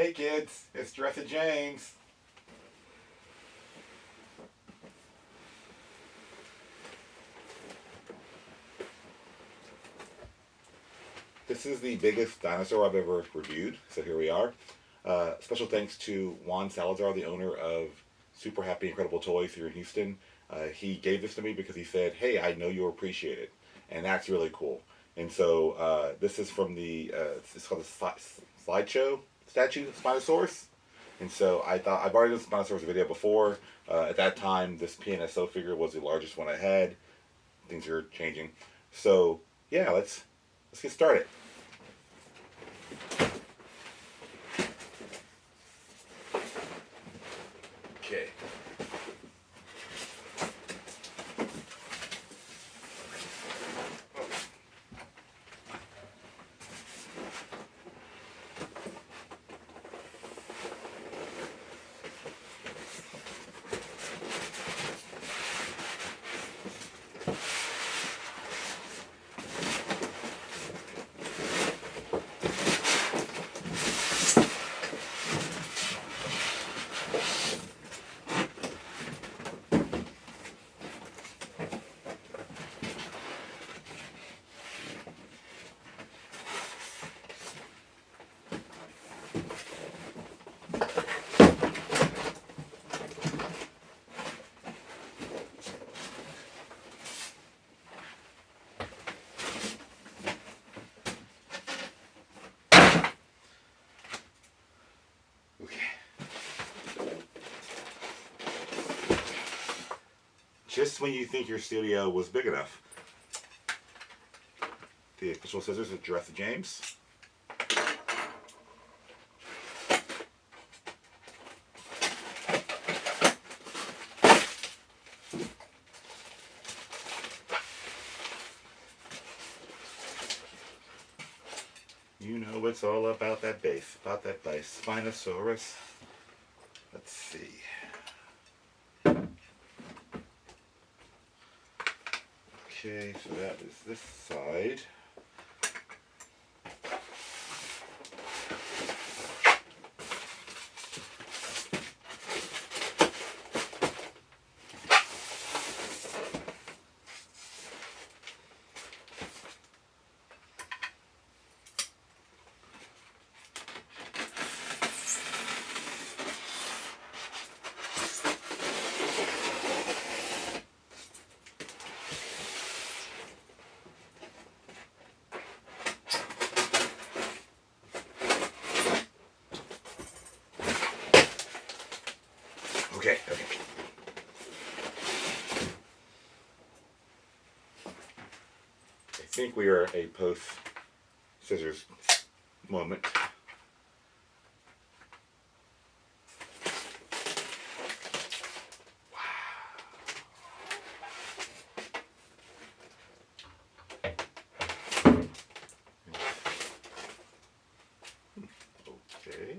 Hey kids, it's Jurassic James. This is the biggest dinosaur I've ever reviewed, so here we are. Special thanks to Juan Salazar, the owner of Super Happy Incredible Toys here in Houston. He gave this to me because he said, "Hey, I know you'll appreciate it," and that's really cool. And so this is from it's called the slideshow statue Spinosaurus. And so I thought I've already done Spinosaurus video before. At that time, this PNSO figure was the largest one I had. Things are changing, so yeah, let's get started. Okay. Just when you think your studio was big enough. The official scissors of Jurassic James. You know it's all about that base, Spinosaurus. Let's see. Okay, so that is this side. Okay. I think we are a post scissors moment. Okay.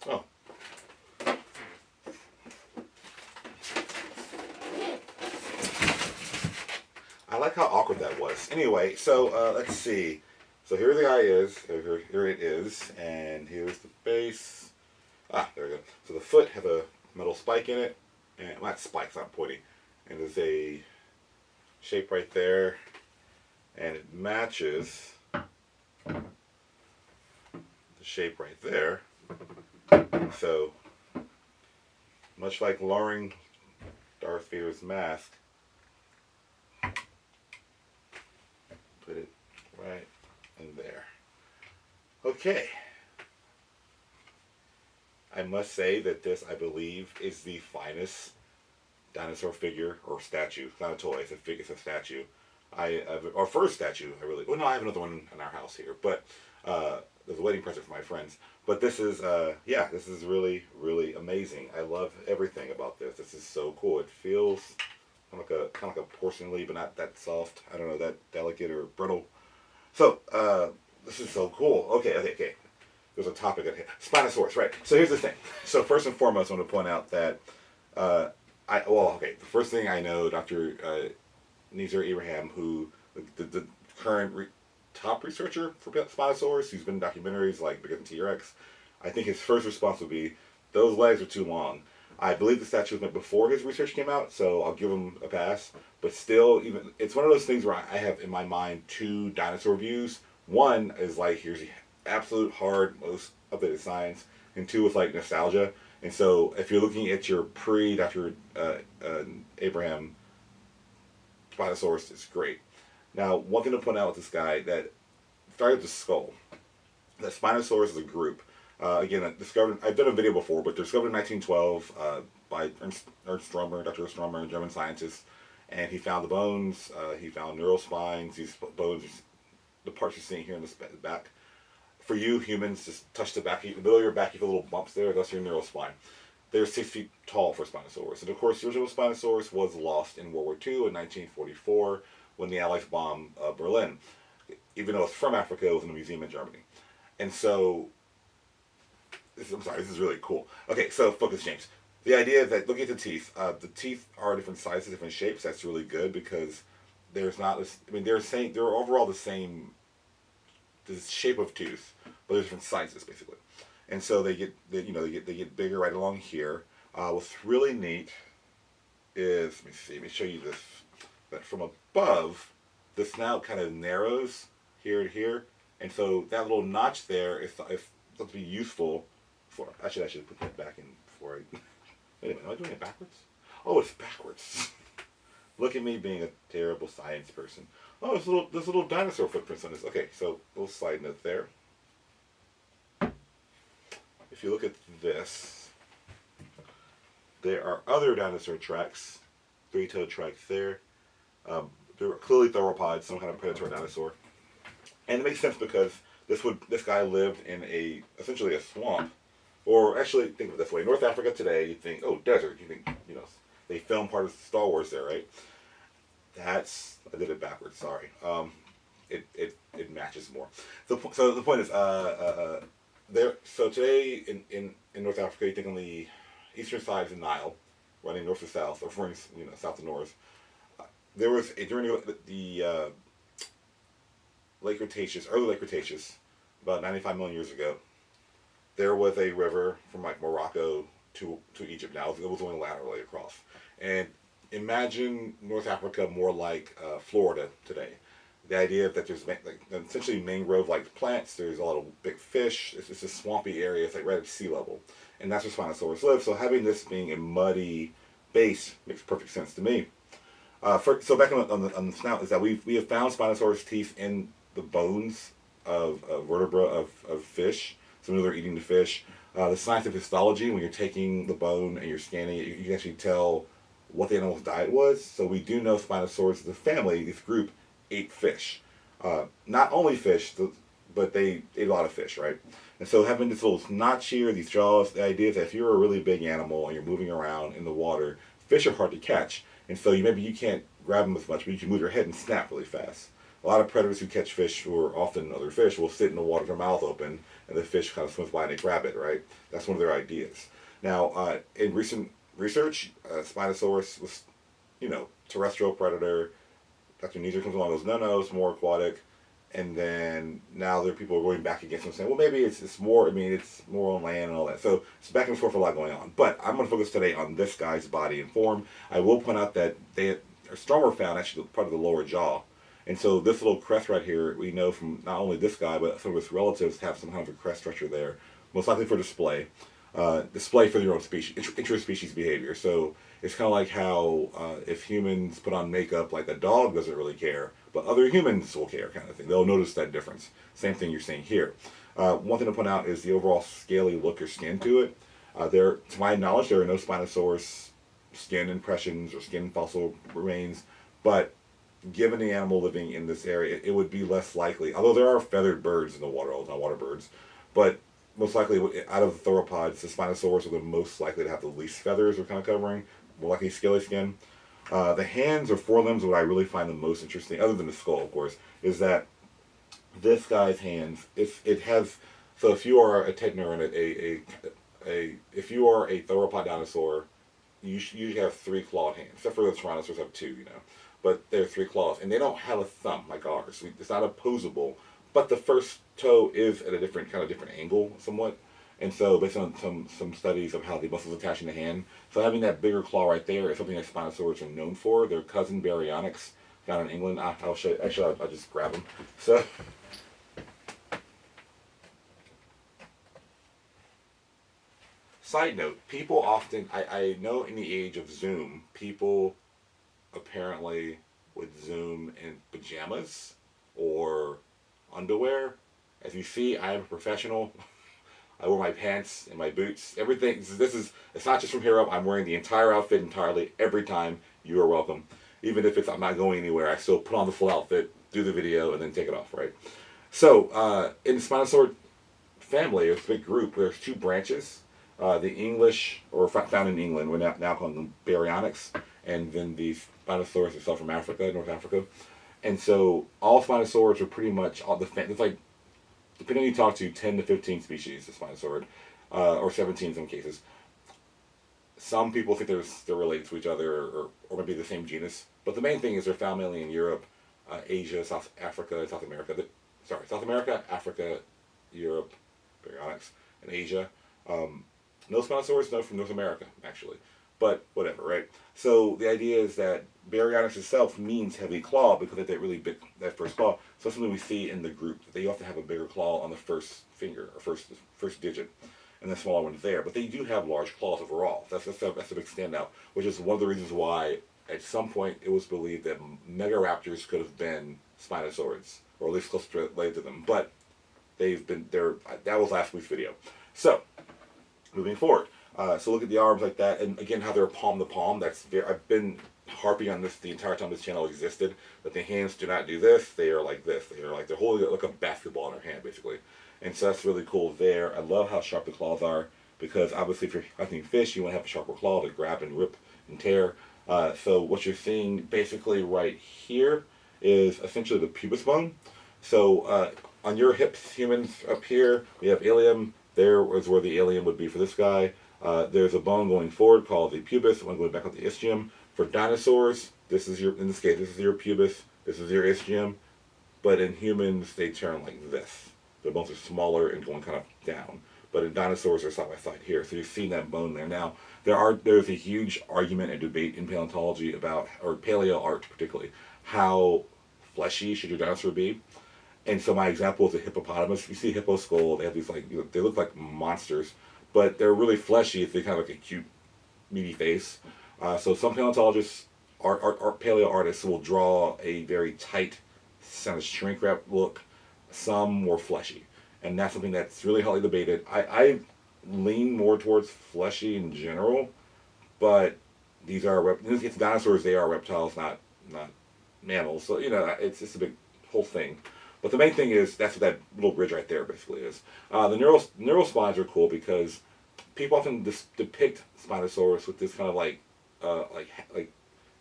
Oh. I like how awkward that was. Anyway, so let's see. So here the guy is. Here it is, and here's the base. Ah, there we go. So the foot has a metal spike in it, and well, that spike's not pointy. And there's a shape right there, and it matches the shape right there. So much like lowering Darth Vader's mask, put it right in there. Okay. I must say that this, I believe, is the finest dinosaur figure or statue. It's not a toy. It's a statue. Or first statue. Well, no, I have another one in our house here, but there's a wedding present for my friends. But this is, yeah, this is really, really amazing. I love everything about this. This is so cool. It feels kind of like a porcelain, but not that soft. I don't know, that delicate or brittle. So this is so cool. Okay. There's a topic at here. Spinosaurus, right. So here's the thing. So first and foremost, I want to point out that Okay. The first thing I know, Dr. Nizar Abraham, who the current top researcher for Spinosaurus, who's been in documentaries like Bigger Than T-Rex, I think his first response would be, those legs are too long. I believe the statue was made before his research came out, so I'll give him a pass. But still, even it's one of those things where I have in my mind two dinosaur views. One is like, here's the absolute hard, most updated science, and two is like nostalgia. And so, if you're looking at your pre Dr. Abraham Spinosaurus, it's great. Now, one thing to point out with this guy that started with the skull. That Spinosaurus is a group. Again, discovered. I've done a video before, but discovered in 1912 by Ernst Stromer, Dr. Stromer, a German scientist, and he found the bones. He found neural spines. These bones, the parts you're seeing here in the back. For you humans, just touch the back, the middle of your back. You feel little bumps there. That's your neural spine. They're 6 feet tall for Spinosaurus, and of course, the original Spinosaurus was lost in World War II in 1944 when the Allies bombed Berlin. Even though it's from Africa, it was in a museum in Germany. And so, I'm sorry, this is really cool. Okay, so focus, James. The idea is that, look at the teeth are different sizes, different shapes. That's really good because there's not, I mean, they're overall the shape of tooth, but there's different sizes, basically. And so they get bigger right along here. What's really neat is, let me show you this, that from above, this now kind of narrows here to here. And so that little notch there is thought to be useful for. I should put that back in before I. Wait a minute, am I doing it backwards? Oh, it's backwards. Look at me being a terrible science person. Oh, there's little dinosaur footprints on this. Okay, so little slide note there. If you look at this, there are other dinosaur tracks, three-toed tracks there. There were clearly theropods, some kind of predatory dinosaur. And it makes sense because this guy lived in essentially a swamp. Or actually, think of it this way: North Africa today, you think, oh, desert. You think, they filmed part of Star Wars there, right? I did it backwards. Sorry. It matches more. So the point is, there. So today in North Africa, you think on the eastern side of the Nile, running north to south, or from south to north. There was during the Lake Cretaceous, early Lake Cretaceous, about 95 million years ago, there was a river from like Morocco to Egypt. Now it was going laterally across, and imagine North Africa more like Florida today. The idea that there's essentially mangrove-like plants. There's a lot of big fish. It's a swampy area. It's like right at sea level, and that's where Spinosaurus live. So having this being a muddy base makes perfect sense to me. So back on the snout is that we have found Spinosaurus teeth in the bones of vertebra of fish. So we know they're eating the fish. The science of histology, when you're taking the bone and you're scanning it, you can actually tell what the animal's diet was. So we do know Spinosaurus as a family, this group, ate fish. Not only fish, but they ate a lot of fish, right? And so having this little notch here, these jaws, the idea is that if you're a really big animal and you're moving around in the water, fish are hard to catch. And so maybe you can't grab them as much, but you can move your head and snap really fast. A lot of predators who catch fish, who are often other fish, will sit in the water with their mouth open, and the fish kind of swims by and they grab it, right? That's one of their ideas. Now, in recent research, Spinosaurus was, terrestrial predator. Dr. Nizar comes along and goes, no, it's more aquatic. And then now there are people going back against him saying, well, maybe it's more, it's more on land and all that. So it's back and forth, a lot going on. But I'm going to focus today on this guy's body and form. I will point out that Stromer found actually part of the lower jaw. And so this little crest right here, we know from not only this guy, but some of his relatives have some kind of a crest structure there, most likely for display. Display for their own species, interspecies behavior. So it's kind of like how if humans put on makeup, like a dog doesn't really care, but other humans will care, kind of thing. They'll notice that difference. Same thing you're seeing here. One thing to point out is the overall scaly look or skin to it. To my knowledge, there are no Spinosaurus skin impressions or skin fossil remains, but given the animal living in this area, it would be less likely, although there are feathered birds in the water, not water birds, but most likely out of the theropods, the Spinosaurus are the most likely to have the least feathers or kind of covering, more likely scaly skin. The hands or forelimbs, what I really find the most interesting, other than the skull, of course, is that this guy's hands, it has, so if you are a techneuron, if you are a theropod dinosaur, usually have three clawed hands, except for the Tyrannosaurs have two, you know. But they're three claws, and they don't have a thumb like ours. It's not opposable, but the first toe is at a different angle, somewhat. And so, based on some studies of how the muscles attach in the hand, so having that bigger claw right there is something that Spinosaurus are known for. Their cousin Baryonyx down in England. I'll show you. Actually, I'll just grab them. So. Side note, people often, I know in the age of Zoom, people apparently would Zoom in pajamas or underwear. As you see, I am a professional. I wear my pants and my boots. Everything, it's not just from here up. I'm wearing the entire outfit entirely every time. You are welcome. Even if I'm not going anywhere, I still put on the full outfit, do the video, and then take it off, right? So, in the Spinosaurus family, it's a big group. There's two branches. The English, or found in England, we're now calling them Baryonyx, and then the Spinosaurus itself from Africa, North Africa. And so all Spinosaurus are pretty much all it's like, depending on who you talk to, 10 to 15 species of Spinosaurus, or 17 in some cases. Some people think they're related to each other, or maybe the same genus. But the main thing is they're found mainly in Europe, Asia, South Africa, South America. South America, Africa, Europe, Baryonyx, and Asia. No Spinosaurus, no from North America, actually. But whatever, right? So the idea is that Baryonyx itself means heavy claw because they have that really big, that first claw. So that's something we see in the group. They often have a bigger claw on the first finger, or first digit, and the smaller one's there. But they do have large claws overall. That's a big standout, which is one of the reasons why at some point it was believed that Megaraptors could have been Spinosaurids, or at least close related to them. But they've been there. That was last week's video. So moving forward. So look at the arms like that, and again how they're palm to palm. I've been harping on this the entire time this channel existed, that the hands do not do this. They are like this. They're holding it like a basketball in their hand, basically. And so that's really cool there. I love how sharp the claws are, because obviously if you're hunting fish, you want to have a sharper claw to grab and rip and tear. So what you're seeing basically right here is essentially the pubis bone. So on your hips, humans up here, we have ilium. There is where the ilium would be for this guy. There's a bone going forward called the pubis, one going back up the ischium. For dinosaurs, in this case, this is your pubis, this is your ischium. But in humans, they turn like this. The bones are smaller and going kind of down. But in dinosaurs, they're side by side here. So you've seen that bone there. Now, there's a huge argument and debate in paleontology about, or paleo art particularly, how fleshy should your dinosaur be. And so my example is a hippopotamus. If you see a hippo skull, they have these they look like monsters, but they're really fleshy. They kind of like a cute, meaty face. So some paleontologists, paleo artists, will draw a very tight, kind of shrink wrap look. Some more fleshy, and that's something that's really hotly debated. I lean more towards fleshy in general, but these are it's dinosaurs. They are reptiles, not mammals. So it's just a big whole thing. But the main thing is, that's what that little bridge right there basically is. The neural spines are cool because people often depict Spinosaurus with this kind of like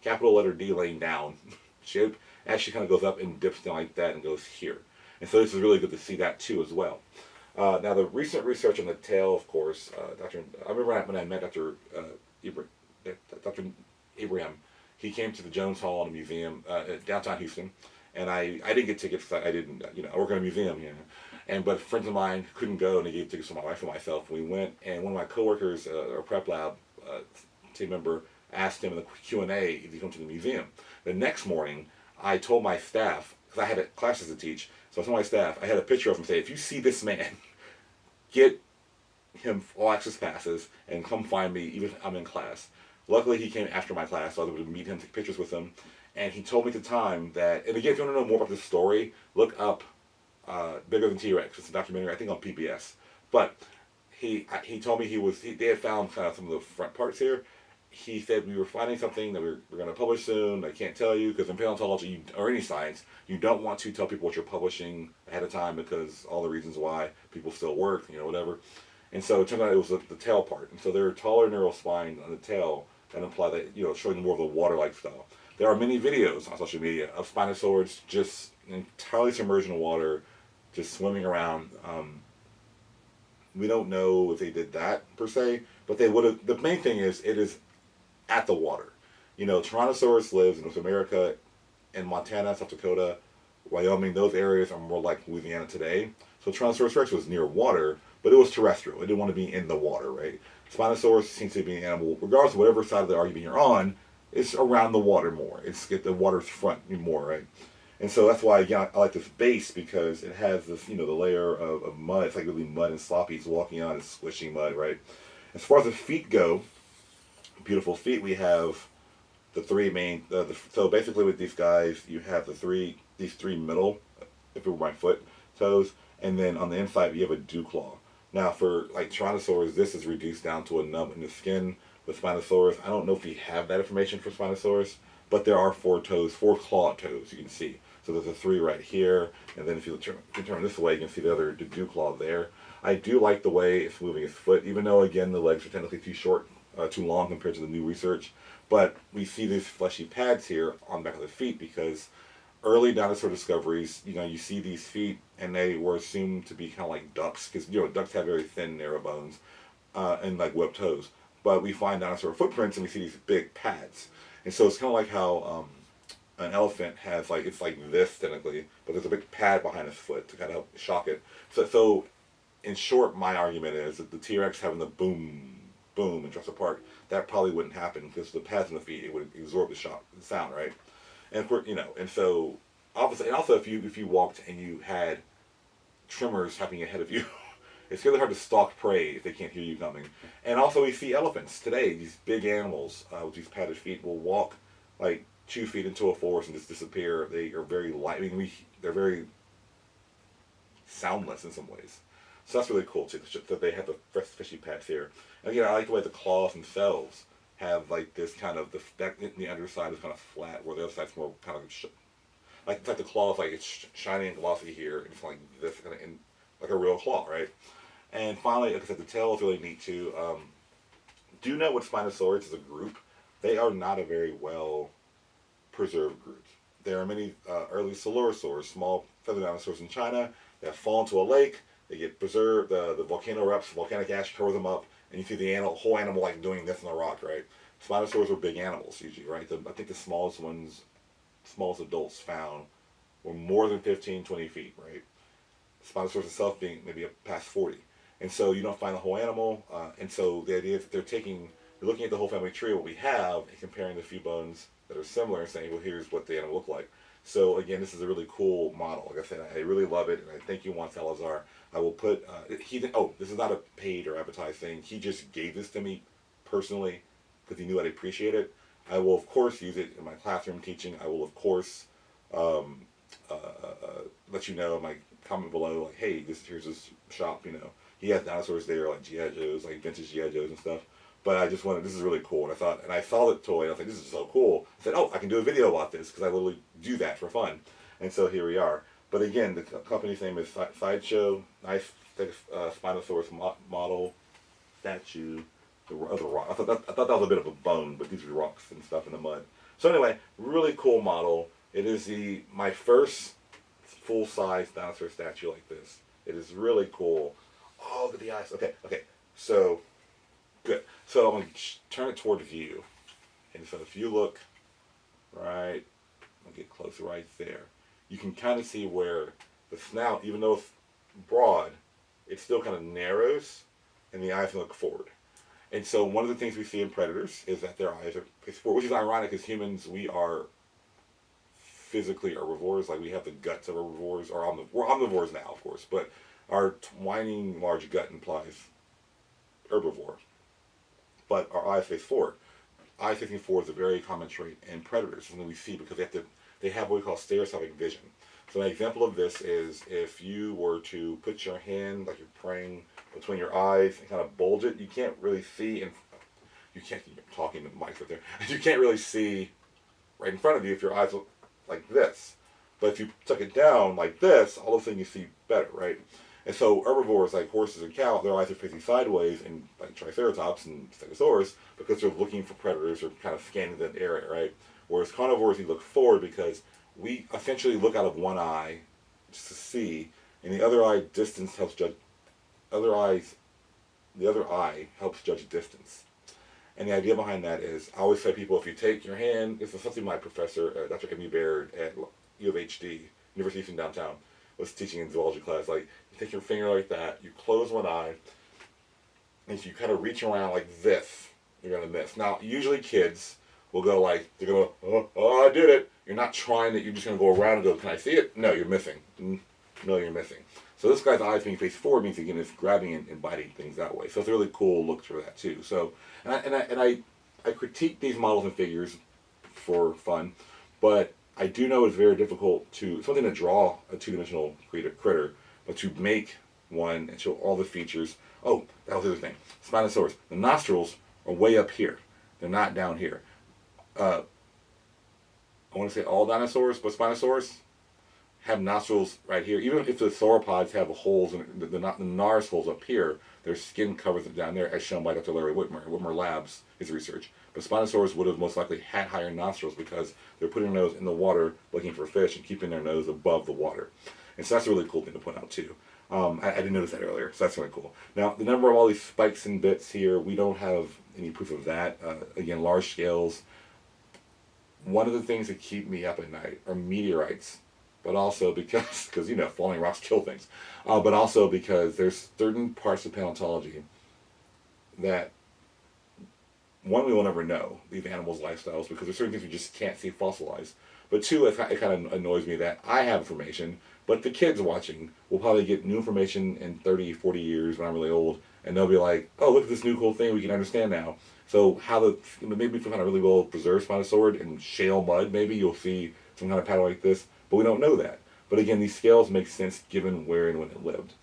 capital letter D laying down shape. Actually kind of goes up and dips down like that and goes here. And so this is really good to see that too as well. Now the recent research on the tail, of course, I remember when I met Dr. Abraham, he came to the Jones Hall in a museum downtown Houston. And I didn't get tickets because I didn't, I work in a museum, but friends of mine couldn't go, and they gave tickets to my wife and myself. We went, and one of my coworkers, a prep lab team member, asked him in the Q&A if he'd come to the museum. The next morning, I told my staff, because I had classes to teach, so I told my staff, I had a picture of him, say, if you see this man, get him all access passes and come find me, even if I'm in class. Luckily, he came after my class, so I was able to meet him, take pictures with him. And he told me at the time that, and again, if you want to know more about this story, look up Bigger Than T-Rex. It's a documentary, I think, on PBS. But he told me they had found kind of some of the front parts here. He said we were finding something that we're going to publish soon. I can't tell you, because in paleontology, or any science, you don't want to tell people what you're publishing ahead of time, because all the reasons why people still work, whatever. And so it turned out it was the tail part. And so there are taller neural spines on the tail that imply that, showing more of the water-like style. There are many videos on social media of Spinosaurus just entirely submerged in water, just swimming around. We don't know if they did that, per se, but they would have. The main thing is, it is at the water. You know, Tyrannosaurus lives in North America, in Montana, South Dakota, Wyoming. Those areas are more like Louisiana today. So Tyrannosaurus rex was near water, but it was terrestrial. It didn't want to be in the water, right? Spinosaurus seems to be an animal, regardless of whatever side of the argument you're on, it's around the water more. It's at the water's front more, right? And so that's why, again, I like this base because it has this, you know, the layer of mud. It's like really mud and sloppy. It's walking on and squishing mud, right? As far as the feet go, beautiful feet, we have the three main. So basically, with these guys, you have these three middle, if it were my foot, toes, and then on the inside you have a dew claw. Now, for like Tyrannosaurus, this is reduced down to a nub in the skin. With Spinosaurus, I don't know if we have that information for Spinosaurus, but there are four toes, four clawed toes. You can see. So there's a three right here, and then if you turn this way, you can see the other dew claw there. I do like the way it's moving its foot, even though again the legs are technically too short, too long compared to the new research. But we see these fleshy pads here on the back of the feet because early dinosaur discoveries, you know, you see these feet and they were assumed to be kind of like ducks because, you know, ducks have very thin, narrow bones and like webbed toes. But we find dinosaur footprints and we see these big pads. And so it's kind of like how an elephant has, like, it's like this technically, but there's a big pad behind its foot to kind of shock it. So in short, my argument is that the T-Rex having the boom, boom in Jurassic Park, that probably wouldn't happen because the pads in the feet, it would absorb the shock, the sound, right? And of course, you know, and so obviously, and also if you walked and you had tremors happening ahead of you, it's really hard to stalk prey if they can't hear you coming. And also, we see elephants today. These big animals with these padded feet will walk like 2 feet into a forest and just disappear. They are very light. I mean, they're very soundless in some ways. So that's really cool too. That they have the fresh fishy pads here. And again, I like the way the claws themselves have like this kind of the underside is kind of flat, where the other side's more kind of like it's like the claw is like it's shiny and glossy here, and it's like this kind of like a real claw, right? And finally, like I said, the tail is really neat too. Do note with Spinosaurus as a group, they are not a very well preserved group. There are many early Coelurosaurs, small feathered dinosaurs in China, that fall into a lake. They get preserved. The volcano erupts, volcanic ash covers them up, and you see the whole animal like doing this in the rock, right? Spinosaurs were big animals usually, right? I think the smallest adults found were more than 15, 20 feet, right? Spinosaurus itself being maybe up past 40. And so you don't find the whole animal. And so the idea is that they're looking at the whole family tree of what we have and comparing the few bones that are similar and saying, well, here's what the animal looked like. So again, this is a really cool model. Like I said, I really love it, and I thank you, Juan Salazar. I will put, this is not a paid or advertised thing. He just gave this to me personally because he knew I'd appreciate it. I will, of course, use it in my classroom teaching. I will, of course, let you know in my comment below, like, hey, here's this shop, you know. He has dinosaurs there, like G.I. Joes, like vintage G.I. Joes and stuff. But I just wanted, this is really cool. And I saw the toy, and I was like, this is so cool. I said, oh, I can do a video about this, because I literally do that for fun. And so here we are. But again, the company's name is Sideshow. Nice Spinosaurus model statue. The other rock. I thought that was a bit of a bone, but these are rocks and stuff in the mud. So anyway, really cool model. It is my first full-size dinosaur statue like this. It is really cool. Oh, look at the eyes. Okay. So, good. So I'm going to turn it toward view. And so if you look right, I'll get close right there. You can kind of see where the snout, even though it's broad, it still kind of narrows, and the eyes can look forward. And so one of the things we see in predators is that their eyes are facing forward, which is ironic because humans, we are physically herbivores. Like we have the guts of herbivores, or we're omnivores now, of course, but our whining large gut implies herbivore. But our eyes face forward. Eyes facing forward is a very common trait in predators, something we see because they have what we call stereoscopic vision. So an example of this is if you were to put your hand, like you're praying, between your eyes and kind of bulge it, you can't really see, and you're talking to the mic right there, you can't really see right in front of you if your eyes look like this. But if you tuck it down like this, all of a sudden you see better, right? And so herbivores like horses and cows, their eyes are facing sideways, and like Triceratops and Stegosaurus, because they're looking for predators or kind of scanning that area, right? Whereas carnivores, we look forward because we essentially look out of one eye just to see, and the other eye helps judge distance. And the idea behind that is, I always tell people, if you take your hand, this is something my professor, Dr. M. Baird at U of HD, University of Houston downtown, was teaching in zoology class. Like, you take your finger like that, you close one eye, and if you kind of reach around like this, you're going to miss. Now, usually kids will go like, they're going to go, oh, I did it. You're not trying it, you're just going to go around and go, can I see it? No, you're missing. No, you're missing. So this guy's eyes being faced forward means, again, it's grabbing and biting things that way. So it's a really cool look for that too. So, I critique these models and figures for fun, but I do know it's very difficult it's one thing to draw a two-dimensional critter, but to make one and show all the features. Oh, that was the other thing. Spinosaurus. The nostrils are way up here. They're not down here. I want to say all dinosaurs, but Spinosaurus have nostrils right here. Even if the sauropods have holes, and the NARS holes up here, their skin covers it down there, as shown by Dr. Larry Whitmer. Whitmer Labs, his research. But Spinosaurus would have most likely had higher nostrils because they're putting their nose in the water looking for fish and keeping their nose above the water. And so that's a really cool thing to point out too. I didn't notice that earlier, so that's really cool. Now, the number of all these spikes and bits here, we don't have any proof of that. Again, large scales. One of the things that keep me up at night are meteorites, but also because falling rocks kill things. But also because there's certain parts of paleontology that, one, we will never know these animals' lifestyles because there's certain things we just can't see fossilized. But two, it kind of annoys me that I have information, but the kids watching will probably get new information in 30, 40 years when I'm really old, and they'll be like, oh, look at this new cool thing we can understand now. So maybe if we find a really well preserved Spinosaurus in shale mud, maybe you'll see some kind of pattern like this, but we don't know that. But again, these scales make sense given where and when it lived.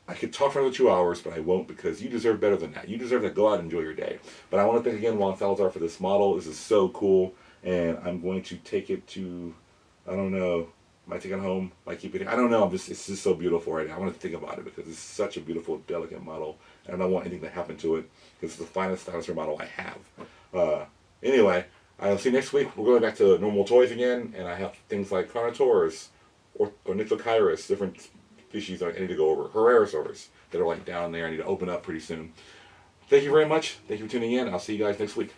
I could talk for another 2 hours, but I won't because you deserve better than that. You deserve to go out and enjoy your day. But I want to thank again Juan Salazar for this model. This is so cool, and I'm going to take it to, I don't know, might take it home, might keep it. I don't know. It's just so beautiful right now. I want to think about it because it's such a beautiful, delicate model, and I don't want anything to happen to it because it's the finest dinosaur model I have. Anyway, I'll see you next week. We're going back to normal toys again, and I have things like Carnotaurus, Ornithochirus, different species I need to go over. Herrerasaurus that are like down there. I need to open up pretty soon. Thank you very much. Thank you for tuning in. I'll see you guys next week.